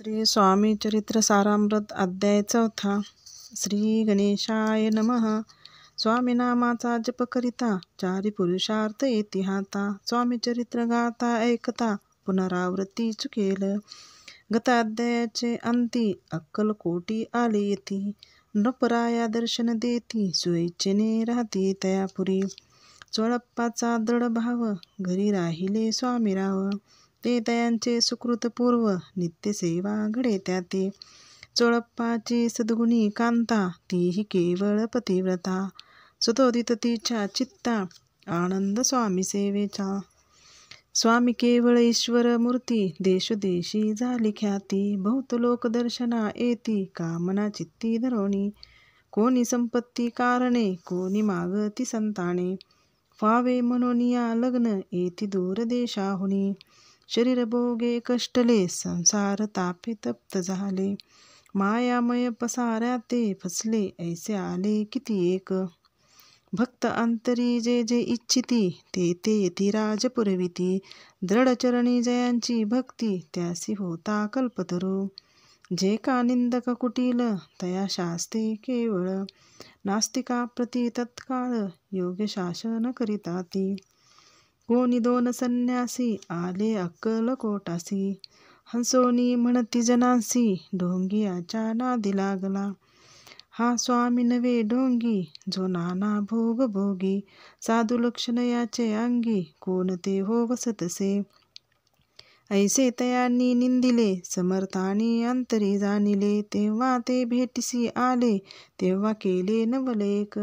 श्री स्वामी चरित्र सारामृत अध्याय 4. श्री गणेशाय नमः. स्वामी नामाचा जप करिता चारी पुरुषार्थ येती हाता. स्वामी चरित्र गाता ऐकता पुनरावृत्ती चुकेल. गत अध्यायाचे अंती अक्कलकोटी आले येती. नृपराया दर्शन देती स्वेच्छेने राहती तयापुरी. चोळप्पाचा दृढ भाव घरी राहिले स्वामीराव. ते तयांचे सुकृत पूर्व नित्य सेवा घडे त्याते. चोळप्पाची सद्गुणी कांता तीही केवळ पतिव्रता. सतोदित तिच्या चित्ता आनंद स्वामी सेवेचा. स्वामी केवळ ईश्वर मूर्ती देशोदेशी झाली ख्याती. बहुत लोक दर्शना येती कामना चित्ती धरोणी. कोणी संपत्ती कारणे कोणी मागती संताने. फावे म्हणून या लग्न येती दूर देशाहुनी. शरीर भोगे कष्टले संसार तापे तप्त झाले. मायामय पसाऱ्या ते फसले ऐसे आले किती एक. भक्त अंतरी जे जे इच्छिती ते ते येती राज पुरविती. दृढचरणी जयांची भक्ती त्यासी होता कल्पतरू. जे का निंदक कुटील तया शास्ते केवळ. नास्तिका प्रती तत्काळ योग्य शासन करिता ती. कोणी दोन संन्यासी आले अक्कलकोटासी. हंसोनी म्हणती जनांसी ढोंगियाच्या नादी लागला. हा स्वामी नवे ढोंगी जो नाना भोग भोगी. साधू लक्षण याचे अंगी कोणते हो वसतसे. ऐसे तयांनी निंदिले समर्थानी अंतरी जाणिले. तेव्हा ते भेटीसी आले तेव्हा केले नवलेक.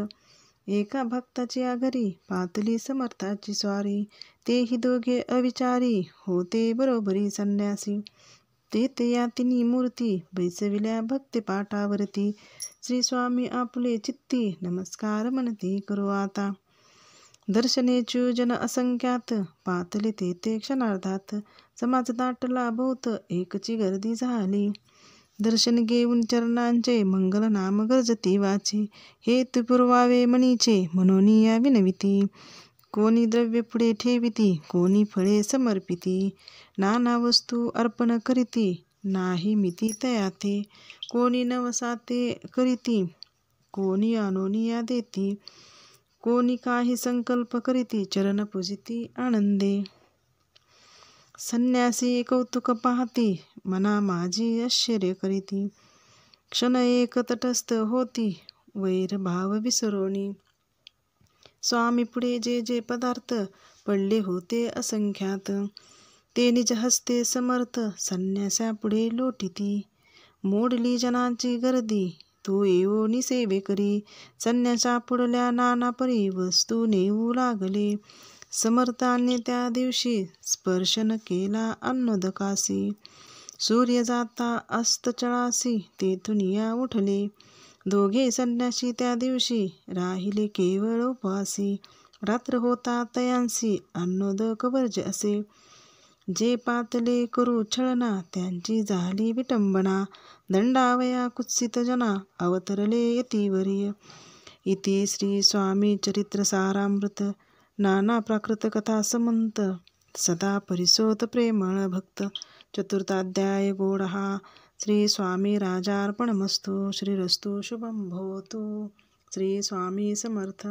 एका भक्ताची आघरी पातली समर्थाची स्वारी. तेही दोघे अविचारी होते बरोबरी संन्यासी. ते या तिन्ही मूर्ती बैसविल्या भक्ती पाठावरती. श्री स्वामी आपले चित्ती नमस्कार म्हणती करू आता. दर्शने जन असंख्यात पातले ते क्षणार्धात. समाज दाटला बहुत एकची गर्दी झाली. दर्शन घेऊन चरणांचे मंगल नाम गरजती वाची. हेतु पुरवावे मनीचे म्हणून या विनविती. कोणी द्रव्य पुढे ठेविती कोणी फळे समर्पिती. नाना वस्तू अर्पण करीती नाही मिती तयाते. कोणी नवसाते करीती कोणी अनुनिया देती. कोणी काही संकल्प करीती चरण पूजिती आनंदे. संन्यासी कौतुक पाहती मना माझी आश्चर्य करीती. क्षण एक तटस्थ होती वैर भाव विसरोनी. स्वामी पुढे जे जे पदार्थ पडले होते असंख्यात. ते निज हस्ते समर्थ संन्यासा पुढे लोटिती. मोडली जनांची गर्दी तो येऊनी सेवे करी. संन्यासा पुढल्या नाना परी वस्तू नेऊ लागले. समर्थाने त्या दिवशी स्पर्श न केला अन्नोदकासी. सूर्य जाता अस्तचळासी तेथून या उठले. दोघे संन्यासी त्या दिवशी राहिले केवळ उपवासी. रात्र होता तयांसी अन्नोदक वर्ज असे. जे पातले करू छळना त्यांची झाली विटंबना. दंडावया कुत्सित जना अवतरले यतीवर्य. इति श्री स्वामी चरित्र सारामृत. नाना प्राकृत कथा समंत सदा परिसोत प्रेमळ भक्त. चतुर्थाध्याय गोडहा. श्री स्वामी राजार्पणमस्तु. श्रीरस्तु शुभं भवतु. श्री स्वामी समर्थ.